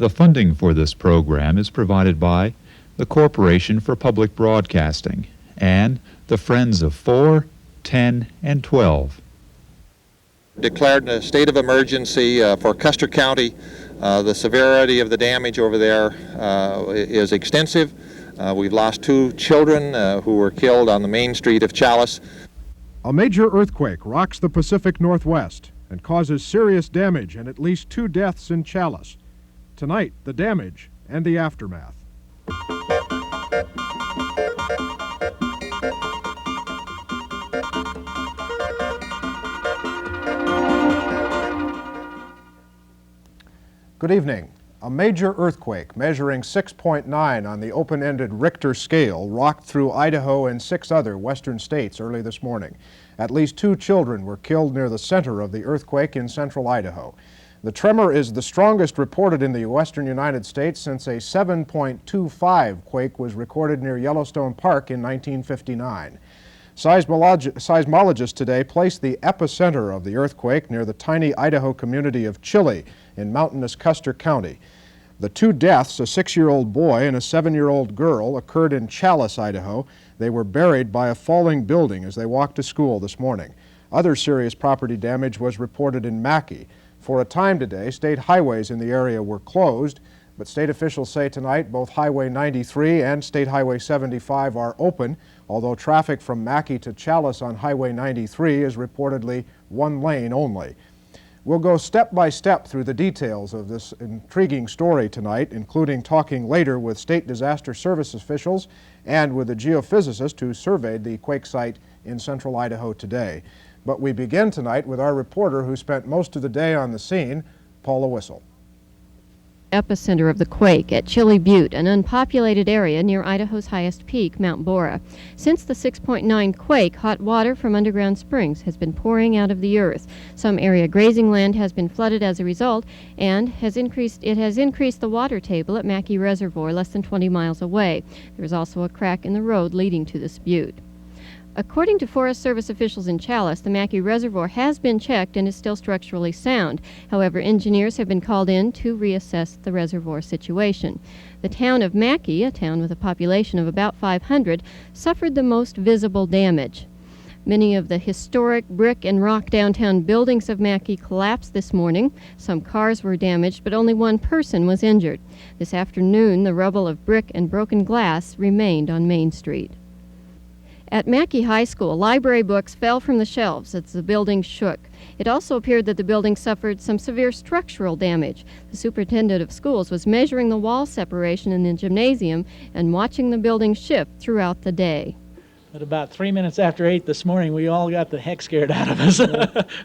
The funding for this program is provided by the Corporation for Public Broadcasting and the Friends of 4, 10, and 12. Declared a state of emergency for Custer County. The severity of the damage over there is extensive. We've lost 2 children who were killed on the main street of Challis. A major earthquake rocks the Pacific Northwest and causes serious damage and at least 2 deaths in Challis. Tonight, the damage and the aftermath. Good evening. A major earthquake measuring 6.9 on the open-ended Richter scale rocked through Idaho and 6 other western states early this morning. At least 2 children were killed near the center of the earthquake in central Idaho. The tremor is the strongest reported in the western United States since a 7.25 quake was recorded near Yellowstone Park in 1959. Seismologists today placed the epicenter of the earthquake near the tiny Idaho community of Challis in mountainous Custer County. The 2 deaths, a 6-year-old boy and a 7-year-old girl, occurred in Challis, Idaho. They were buried by a falling building as they walked to school this morning. Other serious property damage was reported in Mackay. For a time today, state highways in the area were closed, but state officials say tonight both Highway 93 and State Highway 75 are open, although traffic from Mackay to Challis on Highway 93 is reportedly 1 lane only. We'll go step by step through the details of this intriguing story tonight, including talking later with state disaster service officials and with a geophysicist who surveyed the quake site in central Idaho today. But we begin tonight with our reporter who spent most of the day on the scene, Paula Whistle. Epicenter of the quake at Chili Butte, an unpopulated area near Idaho's highest peak, Mount Bora. Since the 6.9 quake, hot water from underground springs has been pouring out of the earth. Some area grazing land has been flooded as a result, and it has increased the water table at Mackay Reservoir less than 20 miles away. There is also a crack in the road leading to this butte. According to Forest Service officials in Challis, the Mackay Reservoir has been checked and is still structurally sound. However, engineers have been called in to reassess the reservoir situation. The town of Mackay, a town with a population of about 500, suffered the most visible damage. Many of the historic brick and rock downtown buildings of Mackay collapsed this morning. Some cars were damaged, but only 1 person was injured. This afternoon, the rubble of brick and broken glass remained on Main Street. At Mackay High School, library books fell from the shelves as the building shook. It also appeared that the building suffered some severe structural damage. The superintendent of schools was measuring the wall separation in the gymnasium and watching the building shift throughout the day. At about 3 minutes after 8 this morning, we all got the heck scared out of us.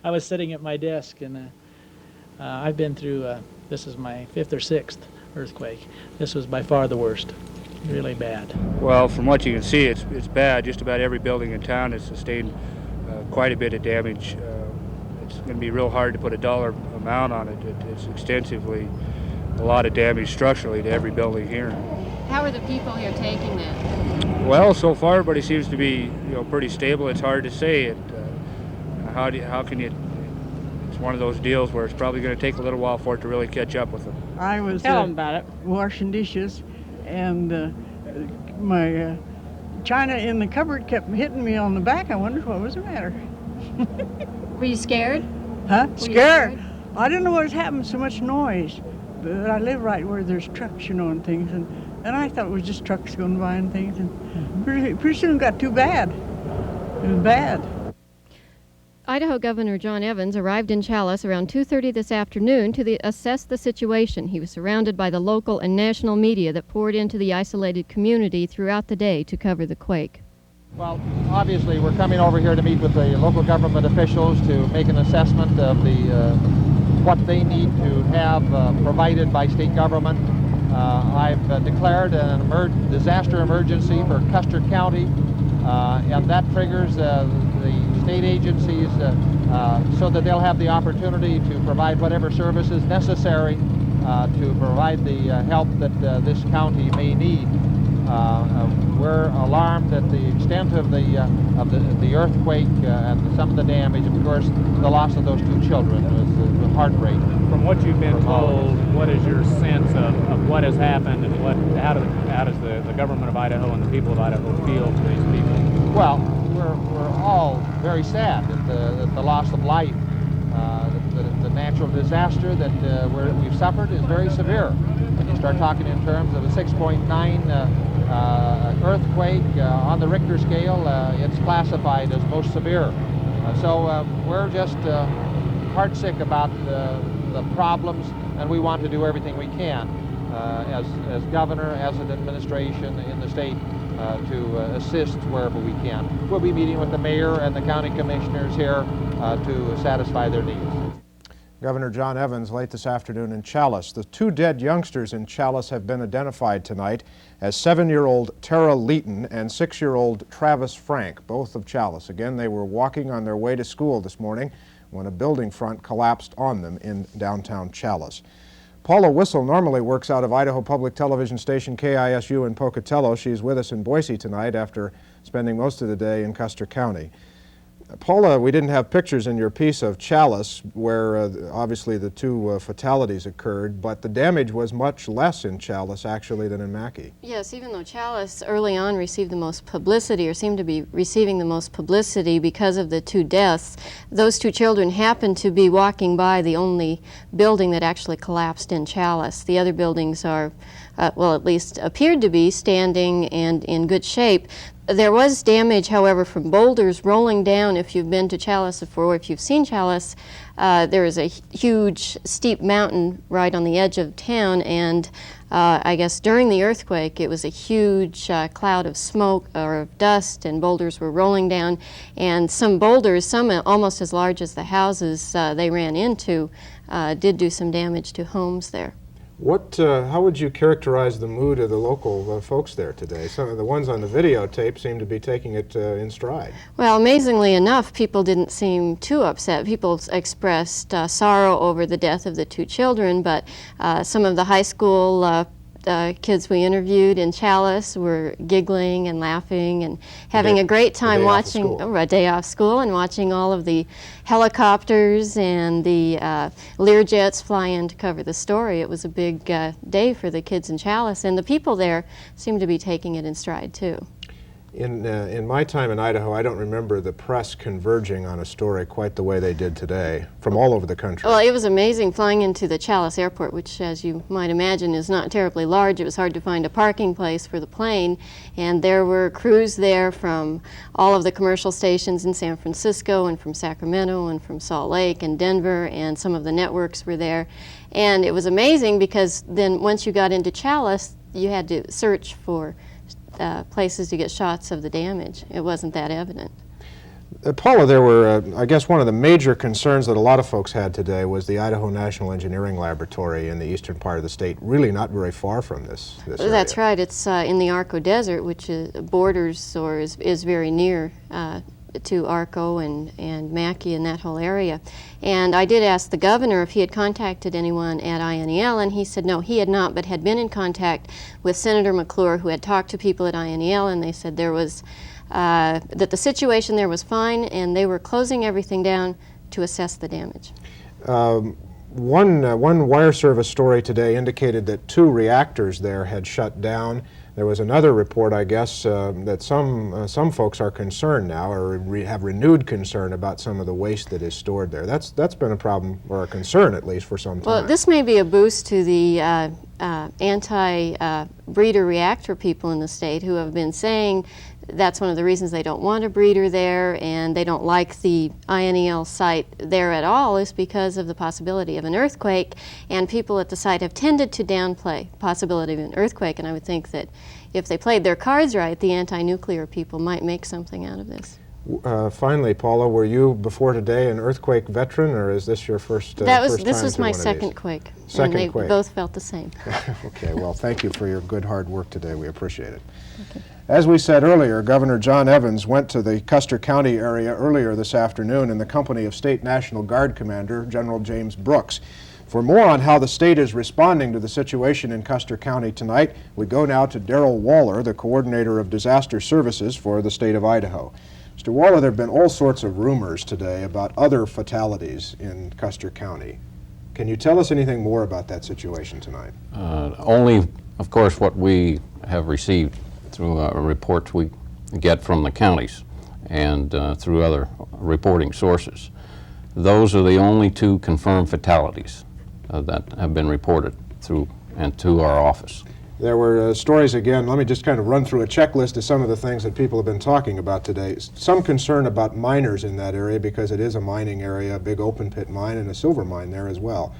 I was sitting at my desk, and I've been through, this is my 5th or 6th earthquake. This was by far the worst. Really bad. Well, from what you can see, it's bad. Just about every building in town has sustained quite a bit of damage. It's going to be real hard to put a dollar amount on it. It's extensively a lot of damage structurally to every building here. How are the people here taking that? Well, so far everybody seems to be pretty stable. It's hard to say. How can you? It's one of those deals where it's probably going to take a little while for it to really catch up with them. I was Tell them about it. Washing dishes, and my china in the cupboard kept hitting me on the back. I wondered what was the matter. Were you scared? Huh? Scared? I didn't know what was happening, so much noise. But I live right where there's trucks, and things, and I thought it was just trucks going by and things, and pretty soon it got too bad. It was bad. Idaho Governor John Evans arrived in Challis around 2:30 this afternoon to assess the situation. He was surrounded by the local and national media that poured into the isolated community throughout the day to cover the quake. Well, obviously we're coming over here to meet with the local government officials to make an assessment of what they need to have provided by state government. I've declared an disaster emergency for Custer County, and that triggers the state agencies so that they'll have the opportunity to provide whatever services necessary to provide the help that this county may need. We're alarmed at the extent of the earthquake and some of the damage. Of course, the loss of those 2 children was heartbreak. From what you've been From all of told, what is your sense of what has happened, and how does the government of Idaho and the people of Idaho feel for these people? Well, we're all very sad at the loss of life. The natural disaster that we've suffered is very severe. When you start talking in terms of a 6.9 earthquake on the Richter scale, it's classified as most severe. So we're just heartsick about the problems, and we want to do everything we can as governor, as an administration in the state to assist wherever we can. We'll be meeting with the mayor and the county commissioners here to satisfy their needs. Governor John Evans late this afternoon in Challis. The two dead youngsters in Challis have been identified tonight as 7-year-old Tara Leeton and 6-year-old Travis Frank, both of Challis. Again, they were walking on their way to school this morning when a building front collapsed on them in downtown Challis. Paula Whistle normally works out of Idaho Public Television station KISU in Pocatello. She's with us in Boise tonight after spending most of the day in Custer County. Paula, we didn't have pictures in your piece of Challis where obviously the two fatalities occurred, but the damage was much less in Challis actually than in Mackay. Yes, even though Challis early on received the most publicity, or seemed to be receiving the most publicity because of the two deaths, those two children happened to be walking by the only building that actually collapsed in Challis. The other buildings are, well, at least appeared to be standing and in good shape. There was damage, however, from boulders rolling down. If you've been to Challis before, or if you've seen Challis, there is a huge, steep mountain right on the edge of town, and I guess during the earthquake, it was a huge cloud of smoke or of dust, and boulders were rolling down, and some boulders, some almost as large as the houses they ran into, did do some damage to homes there. How would you characterize the mood of the local folks there today? Some of the ones on the videotape seem to be taking it in stride. Well, amazingly enough, people didn't seem too upset. People expressed sorrow over the death of the two children, but some of the high school kids we interviewed in Challis were giggling and laughing and having a great time watching a day off school and watching all of the helicopters and the Learjets fly in to cover the story. It was a big day for the kids in Challis, and the people there seemed to be taking it in stride too. In my time in Idaho, I don't remember the press converging on a story quite the way they did today from all over the country. Well, it was amazing flying into the Challis airport, which, as you might imagine, is not terribly large. It was hard to find a parking place for the plane, and there were crews there from all of the commercial stations in San Francisco and from Sacramento and from Salt Lake and Denver, and some of the networks were there. And it was amazing because then once you got into Challis, you had to search for places to get shots of the damage. It wasn't that evident. Paula, there were, I guess one of the major concerns that a lot of folks had today was the Idaho National Engineering Laboratory in the eastern part of the state, really not very far from this area. That's right. It's in the Arco Desert, which borders or is very near to Arco and Mackay and that whole area. And I did ask the governor if he had contacted anyone at INEL, and he said no, he had not, but had been in contact with Senator McClure, who had talked to people at INEL, and they said there was that the situation there was fine, and they were closing everything down to assess the damage. One wire service story today indicated that 2 reactors there had shut down. There was another report, I guess, that some folks are concerned now, or have renewed concern about some of the waste that is stored there. That's been a problem, or a concern at least, for some time. Well, this may be a boost to the anti-breeder reactor people in the state who have been saying that's one of the reasons they don't want a breeder there, and they don't like the INEL site there at all, is because of the possibility of an earthquake, and people at the site have tended to downplay the possibility of an earthquake, and I would think that if they played their cards right, the anti-nuclear people might make something out of this. Finally, Paula, were you before today an earthquake veteran, or is this your first This was my second quake. Second and they quake. both felt the same. Okay, well, thank you for your good hard work today. We appreciate it. Okay. As we said earlier, Governor John Evans went to the Custer County area earlier this afternoon in the company of State National Guard Commander General James Brooks. For more on how the state is responding to the situation in Custer County tonight, we go now to Darrell Waller, the Coordinator of Disaster Services for the state of Idaho. Mr. Waller, there have been all sorts of rumors today about other fatalities in Custer County. Can you tell us anything more about that situation tonight? Only, of course, what we have received through reports we get from the counties and through other reporting sources. Those are the only two confirmed fatalities that have been reported through and to our office. There were stories again. Let me just kind of run through a checklist of some of the things that people have been talking about today. Some concern about miners in that area because it is a mining area, a big open pit mine and a silver mine there as well.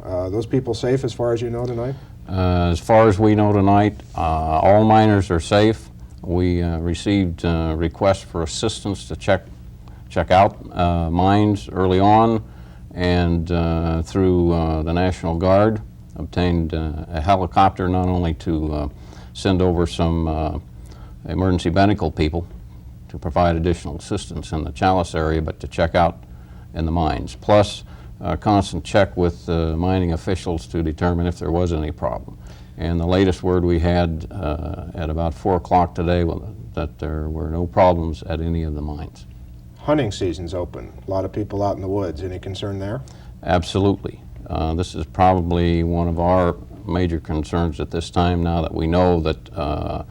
Those people safe as far as you know tonight? As far as we know tonight, all miners are safe. We received requests for assistance to check out mines early on, and through the National Guard obtained a helicopter not only to send over some emergency medical people to provide additional assistance in the Challis area, but to check out in the mines. Plus a constant check with mining officials to determine if there was any problem. And the latest word we had at about 4 o'clock today was that there were no problems at any of the mines. Hunting season's open. A lot of people out in the woods. Any concern there? Absolutely. This is probably one of our major concerns at this time, now that we know that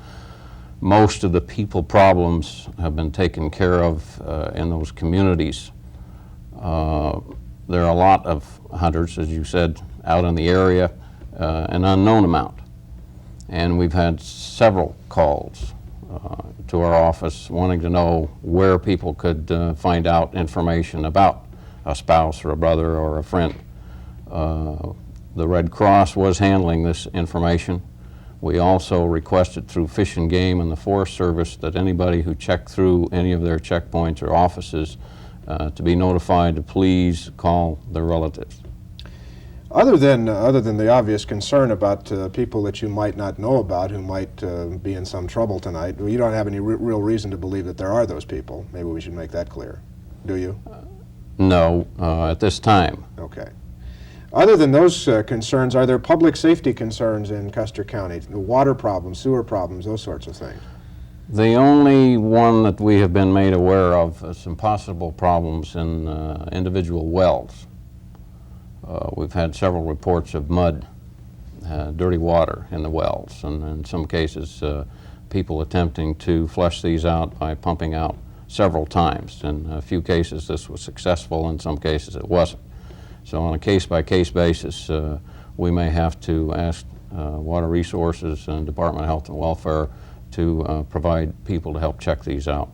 most of the people problems have been taken care of in those communities. There are a lot of hunters, as you said, out in the area, an unknown amount. And we've had several calls to our office wanting to know where people could find out information about a spouse or a brother or a friend. The Red Cross was handling this information. We also requested through Fish and Game and the Forest Service that anybody who checked through any of their checkpoints or offices to be notified to please call their relatives. Other than the obvious concern about people that you might not know about who might be in some trouble tonight, you don't have any real reason to believe that there are those people. Maybe we should make that clear. Do you? No, at this time. Okay. Other than those concerns, are there public safety concerns in Custer County? Water problems, sewer problems, those sorts of things? The only one that we have been made aware of is some possible problems in individual wells. We've had several reports of mud, dirty water in the wells, and in some cases people attempting to flush these out by pumping out several times. In a few cases this was successful, in some cases it wasn't. So on a case-by-case basis, we may have to ask Water Resources and Department of Health and Welfare to provide people to help check these out.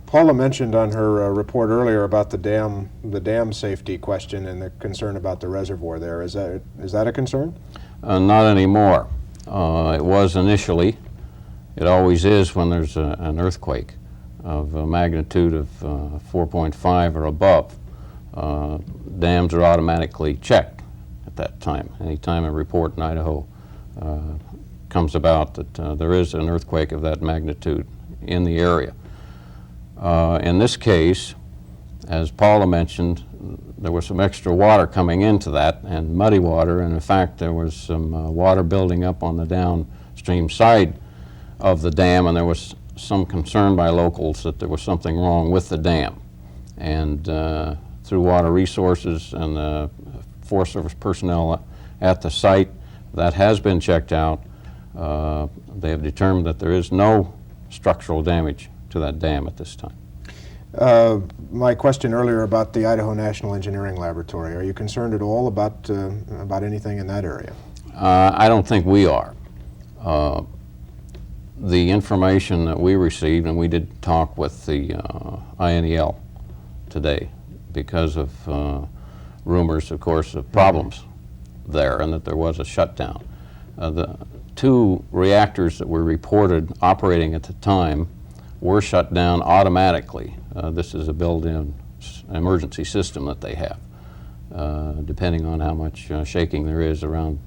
Paula mentioned on her report earlier about the dam safety question and the concern about the reservoir there. Is that a concern? Not anymore. It was initially. It always is when there's an earthquake of a magnitude of 4.5 or above. Dams are automatically checked at that time. Anytime a report in Idaho comes about that there is an earthquake of that magnitude in the area. In this case, as Paula mentioned, there was some extra water coming into that, and muddy water, and in fact there was some water building up on the downstream side of the dam, and there was some concern by locals that there was something wrong with the dam. And through Water Resources and the Forest Service personnel at the site, that has been checked out. They have determined that there is no structural damage to that dam at this time. My question earlier about the Idaho National Engineering Laboratory, are you concerned at all about anything in that area? I don't think we are. The information that we received, and we did talk with the INEL today because of rumors, of course, of problems there and that there was a shutdown. The 2 reactors that were reported operating at the time were shut down automatically. This is a built-in emergency system that they have, depending on how much shaking there is around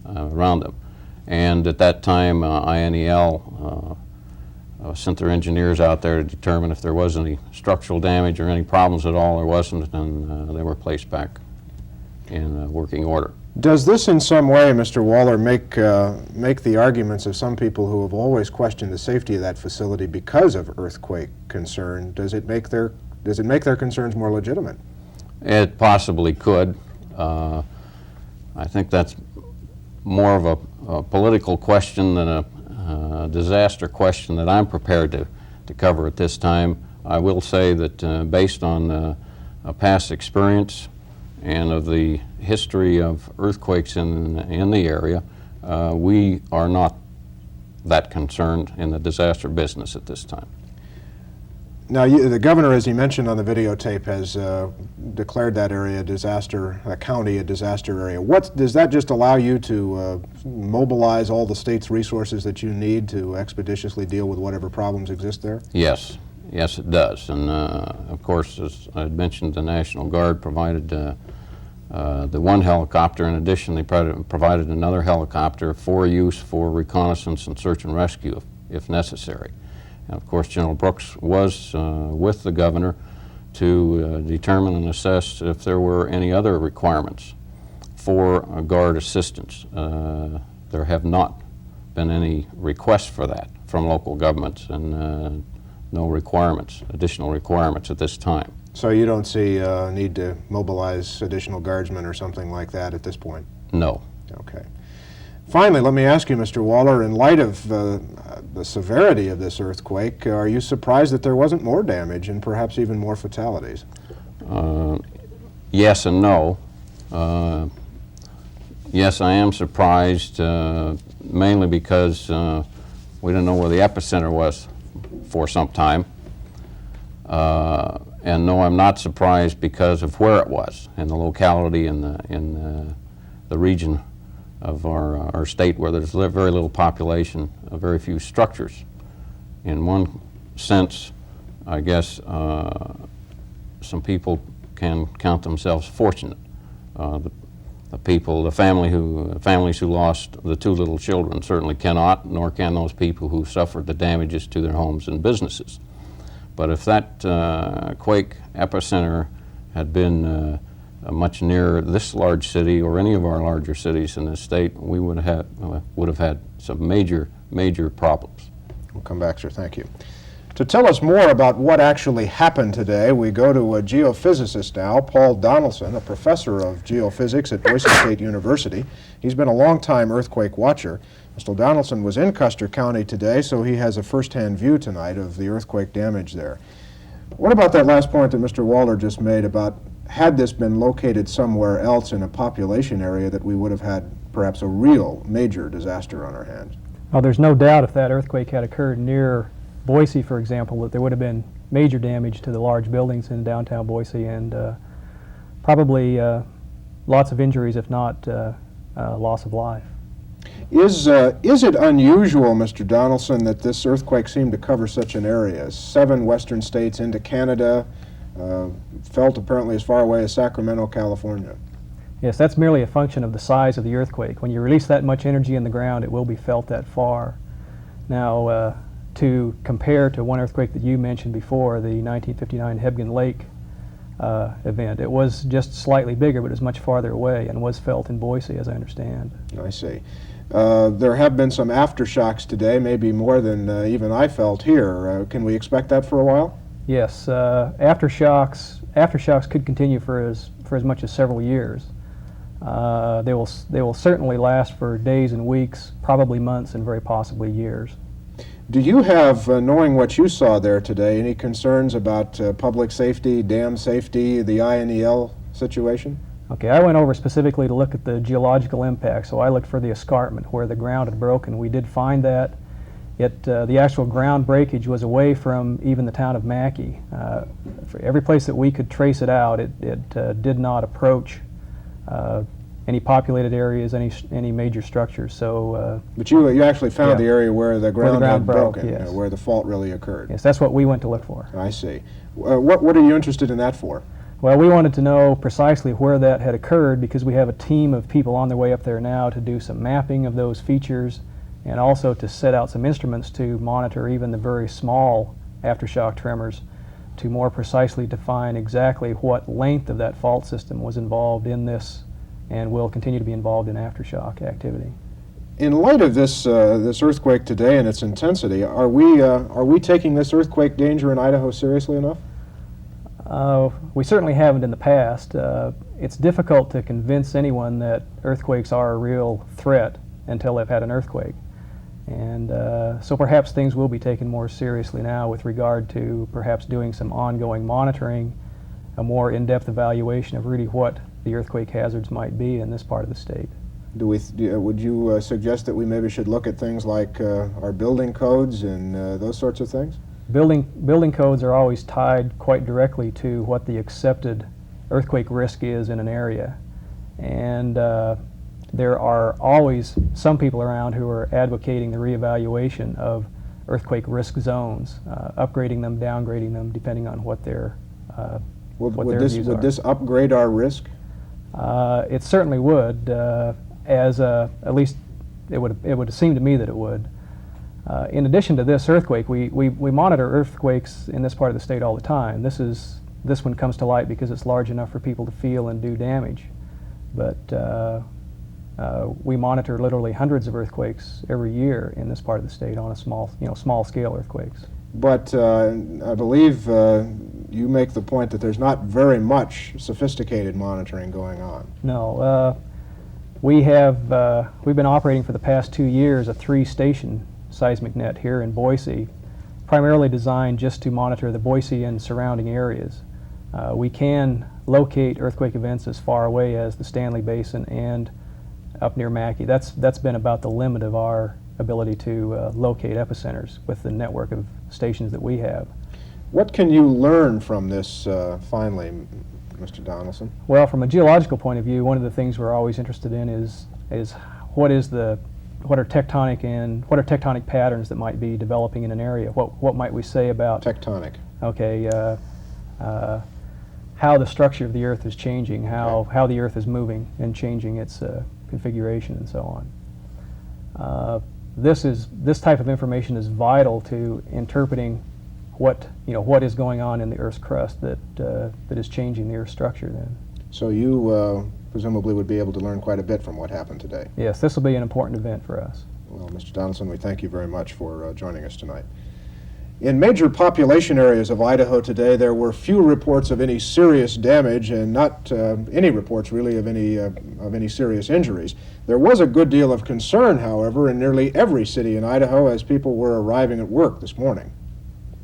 them. And at that time, INEL sent their engineers out there to determine if there was any structural damage or any problems at all. There wasn't, and they were placed back in working order. Does this in some way, Mr. Waller, make the arguments of some people who have always questioned the safety of that facility because of earthquake concern, does it make their concerns more legitimate? It possibly could. I think that's more of a political question than a disaster question that I'm prepared to cover at this time. I will say that based on past experience and of the history of earthquakes in the area, we are not that concerned in the disaster business at this time. Now, the governor, as he mentioned on the videotape, has declared that area a county a disaster area. Does that just allow you to mobilize all the state's resources that you need to expeditiously deal with whatever problems exist there? Yes, yes it does. And of course, as I had mentioned, the National Guard provided the one helicopter. In addition, they provided another helicopter for use for reconnaissance and search and rescue if necessary. And of course, General Brooks was with the governor to determine and assess if there were any other requirements for Guard assistance. There have not been any requests for that from local governments, and no additional requirements at this time. So you don't see a need to mobilize additional guardsmen or something like that at this point? No. Okay. Finally, let me ask you, Mr. Waller, in light of the severity of this earthquake, are you surprised that there wasn't more damage and perhaps even more fatalities? Yes and no. Yes, I am surprised, mainly because we didn't know where the epicenter was for some time. And no, I'm not surprised because of where it was, in the locality in the region of our state where there's very little population, very few structures. In one sense, I guess some people can count themselves fortunate. The families who lost the two little children certainly cannot, nor can those people who suffered the damages to their homes and businesses. But if that quake epicenter had been much nearer this large city or any of our larger cities in this state, we would have had some major problems. We'll come back, sir. Thank you. To tell us more about what actually happened today, we go to a geophysicist now, Paul Donaldson, a professor of geophysics at Boise State University. He's been a long-time earthquake watcher. Mr. Donaldson was in Custer County today, so he has a first-hand view tonight of the earthquake damage there. What about that last point that Mr. Waller just made about had this been located somewhere else in a population area that we would have had perhaps a real major disaster on our hands? Well, there's no doubt if that earthquake had occurred near Boise, for example, that there would have been major damage to the large buildings in downtown Boise and probably lots of injuries, if not loss of life. Is it unusual, Mr. Donaldson, that this earthquake seemed to cover such an area? 7 western states into Canada, felt apparently as far away as Sacramento, California. Yes, that's merely a function of the size of the earthquake. When you release that much energy in the ground, it will be felt that far. Now, to compare to one earthquake that you mentioned before, the 1959 Hebgen Lake event, it was just slightly bigger, but it was much farther away and was felt in Boise, as I understand. I see. There have been some aftershocks today, maybe more than even I felt here. Can we expect that for a while? Yes, aftershocks could continue for as much as several years. They will certainly last for days and weeks, probably months, and very possibly years. Do you have, knowing what you saw there today, any concerns about public safety, dam safety, the INEL situation? Okay, I went over specifically to look at the geological impact, so I looked for the escarpment where the ground had broken. We did find that. The actual ground breakage was away from even the town of Mackay. For every place that we could trace it out, it did not approach any populated areas, any major structures. So, but you actually found the area where the ground had broke, broken, yes. Where the fault really occurred. Yes, that's what we went to look for. I see. What are you interested in that for? Well, we wanted to know precisely where that had occurred because we have a team of people on their way up there now to do some mapping of those features and also to set out some instruments to monitor even the very small aftershock tremors to more precisely define exactly what length of that fault system was involved in this and will continue to be involved in aftershock activity. In light of this earthquake today and its intensity, are we taking this earthquake danger in Idaho seriously enough? We certainly haven't in the past. It's difficult to convince anyone that earthquakes are a real threat until they've had an earthquake. And so perhaps things will be taken more seriously now with regard to perhaps doing some ongoing monitoring, a more in-depth evaluation of really what the earthquake hazards might be in this part of the state. Would you suggest that we maybe should look at things like our building codes and those sorts of things? Building codes are always tied quite directly to what the accepted earthquake risk is in an area. And there are always some people around who are advocating the reevaluation of earthquake risk zones, upgrading them, downgrading them, depending on what their views are. Would this upgrade our risk? It certainly would. At least it would seem to me that it would. In addition to this earthquake, we monitor earthquakes in this part of the state all the time. This one comes to light because it's large enough for people to feel and do damage. But we monitor literally hundreds of earthquakes every year in this part of the state on a small scale earthquakes. But I believe you make the point that there's not very much sophisticated monitoring going on. No, we've been operating for the past 2 years a 3-station seismic net here in Boise, primarily designed just to monitor the Boise and surrounding areas. We can locate earthquake events as far away as the Stanley Basin and up near Mackay. That's been about the limit of our ability to locate epicenters with the network of stations that we have. What can you learn from this finally, Mr. Donaldson? Well, from a geological point of view, one of the things we're always interested in is what are tectonic patterns that might be developing in an area. What might we say about tectonic? Okay, how the structure of the Earth is changing, how the Earth is moving and changing its configuration and so on. This type of information is vital to interpreting what is going on in the Earth's crust that is changing the Earth's structure then. So you presumably would be able to learn quite a bit from what happened today. Yes, this will be an important event for us. Well, Mr. Donaldson, we thank you very much for joining us tonight. In major population areas of Idaho today, there were few reports of any serious damage and not any reports really of any serious injuries. There was a good deal of concern, however, in nearly every city in Idaho as people were arriving at work this morning.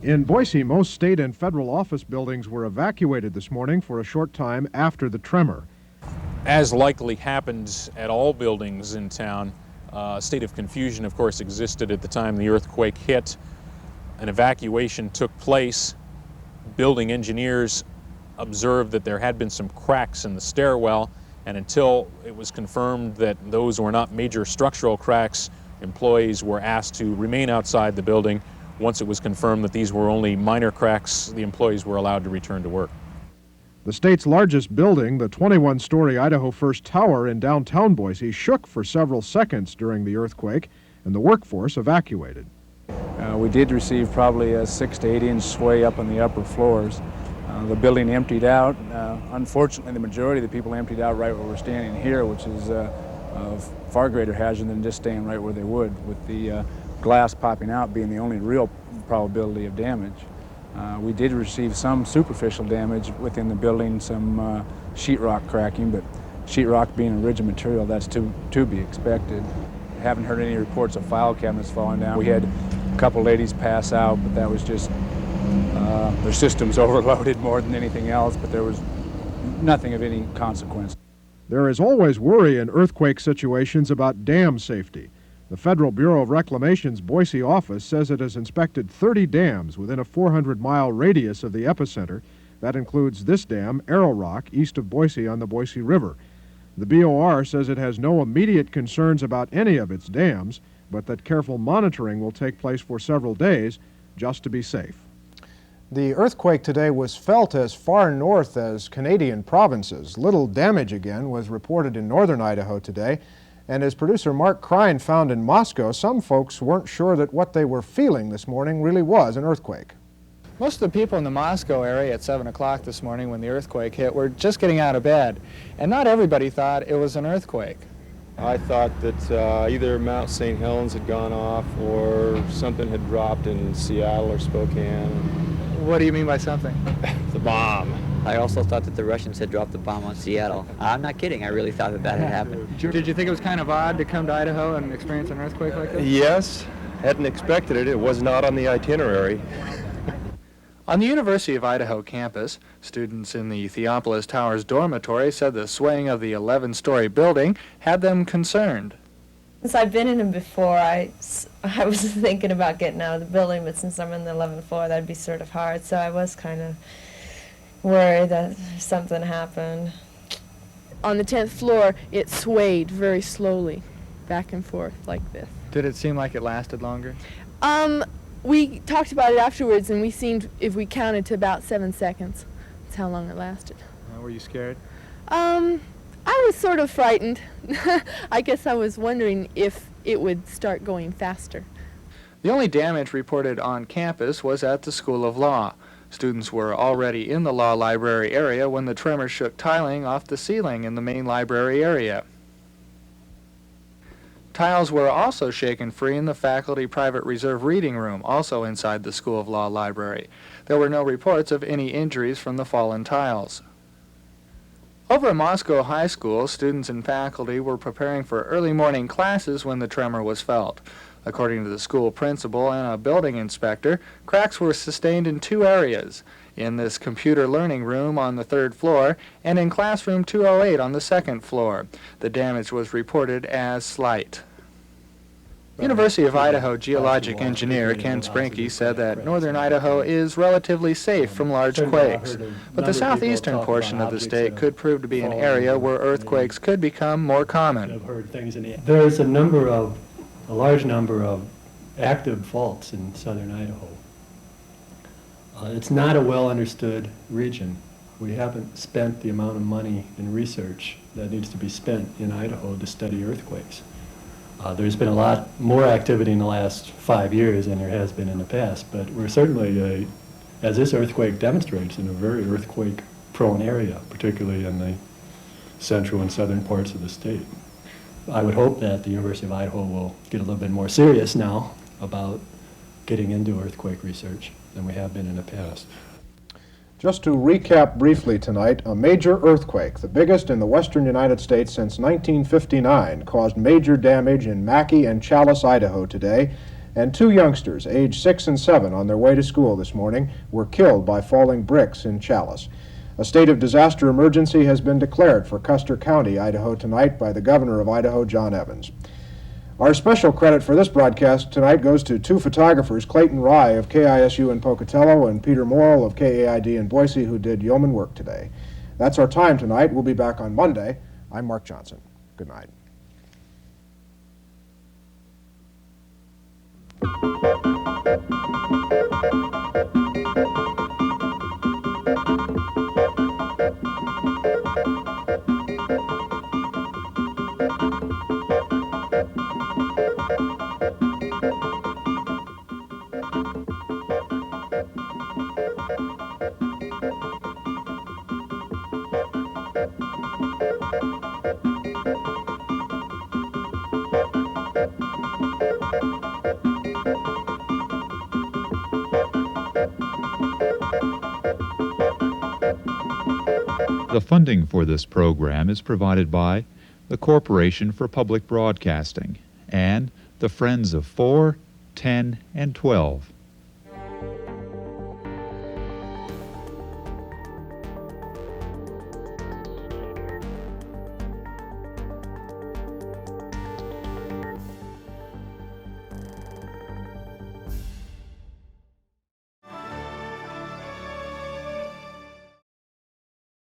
In Boise, most state and federal office buildings were evacuated this morning for a short time after the tremor. As likely happens at all buildings in town, a state of confusion, of course, existed at the time the earthquake hit. An evacuation took place. Building engineers observed that there had been some cracks in the stairwell, and until it was confirmed that those were not major structural cracks, employees were asked to remain outside the building. Once it was confirmed that these were only minor cracks, the employees were allowed to return to work. The state's largest building, the 21-story Idaho First Tower in downtown Boise, shook for several seconds during the earthquake, and the workforce evacuated. We did receive probably a 6 to 8 inch sway up on the upper floors. The building emptied out. Unfortunately, the majority of the people emptied out right where we're standing here, which is of far greater hazard than just staying right where they would, with the glass popping out being the only real probability of damage. We did receive some superficial damage within the building, some sheetrock cracking, but sheetrock being a rigid material, that's to be expected. Haven't heard any reports of file cabinets falling down. We had a couple ladies pass out, but that was just their systems overloaded more than anything else, but there was nothing of any consequence. There is always worry in earthquake situations about dam safety. The Federal Bureau of Reclamation's Boise office says it has inspected 30 dams within a 400-mile radius of the epicenter. That includes this dam, Arrow Rock, east of Boise on the Boise River. The BOR says it has no immediate concerns about any of its dams, but that careful monitoring will take place for several days just to be safe. The earthquake today was felt as far north as Canadian provinces. Little damage again was reported in northern Idaho today. And as producer Mark Krein found in Moscow, some folks weren't sure that what they were feeling this morning really was an earthquake. Most of the people in the Moscow area at 7 o'clock this morning when the earthquake hit were just getting out of bed. And not everybody thought it was an earthquake. I thought that either Mount St. Helens had gone off or something had dropped in Seattle or Spokane. What do you mean by something? The bomb. I also thought that the Russians had dropped the bomb on Seattle. I'm not kidding. I really thought that that had happened. Did you think it was kind of odd to come to Idaho and experience an earthquake like this? Yes, hadn't expected it. It was not on the itinerary. On the University of Idaho campus, students in the Theopolis Towers dormitory said the swaying of the 11-story building had them concerned. Since I've been in them before, I was thinking about getting out of the building, but since I'm on the 11th floor, that'd be sort of hard, so I was kind of worried that something happened. On the 10th floor, it swayed very slowly, back and forth like this. Did it seem like it lasted longer? We talked about it afterwards, and we seemed, if we counted, to about 7 seconds. That's how long it lasted. Were you scared? I was sort of frightened. I guess I was wondering if it would start going faster. The only damage reported on campus was at the School of Law. Students were already in the law library area when the tremor shook tiling off the ceiling in the main library area. Tiles were also shaken free in the faculty private reserve reading room, also inside the School of Law library. There were no reports of any injuries from the fallen tiles. Over at Moscow High School, students and faculty were preparing for early morning classes when the tremor was felt. According to the school principal and a building inspector, cracks were sustained in 2 areas, in this computer learning room on the 3rd floor and in classroom 208 on the 2nd floor. The damage was reported as slight. University of Idaho geologic engineer Ken Sprinky said that northern Idaho is relatively safe from large quakes, but the southeastern portion of the state could prove to be an area where earthquakes could become more common. There's a large number of active faults in southern Idaho. It's not a well understood region. We haven't spent the amount of money in research that needs to be spent in Idaho to study earthquakes. There's been a lot more activity in the last 5 years than there has been in the past, but we're certainly, as this earthquake demonstrates, in a very earthquake-prone area, particularly in the central and southern parts of the state. I would hope that the University of Idaho will get a little bit more serious now about getting into earthquake research than we have been in the past. Just to recap briefly tonight, a major earthquake, the biggest in the western United States since 1959, caused major damage in Mackay and Challis, Idaho today, and 2 youngsters, aged 6 and 7, on their way to school this morning, were killed by falling bricks in Challis. A state of disaster emergency has been declared for Custer County, Idaho tonight by the governor of Idaho, John Evans. Our special credit for this broadcast tonight goes to 2 photographers, Clayton Rye of KISU in Pocatello and Peter Morrill of KAID in Boise, who did yeoman work today. That's our time tonight. We'll be back on Monday. I'm Mark Johnson. Good night. The funding for this program is provided by the Corporation for Public Broadcasting and the Friends of 4, 10, and 12.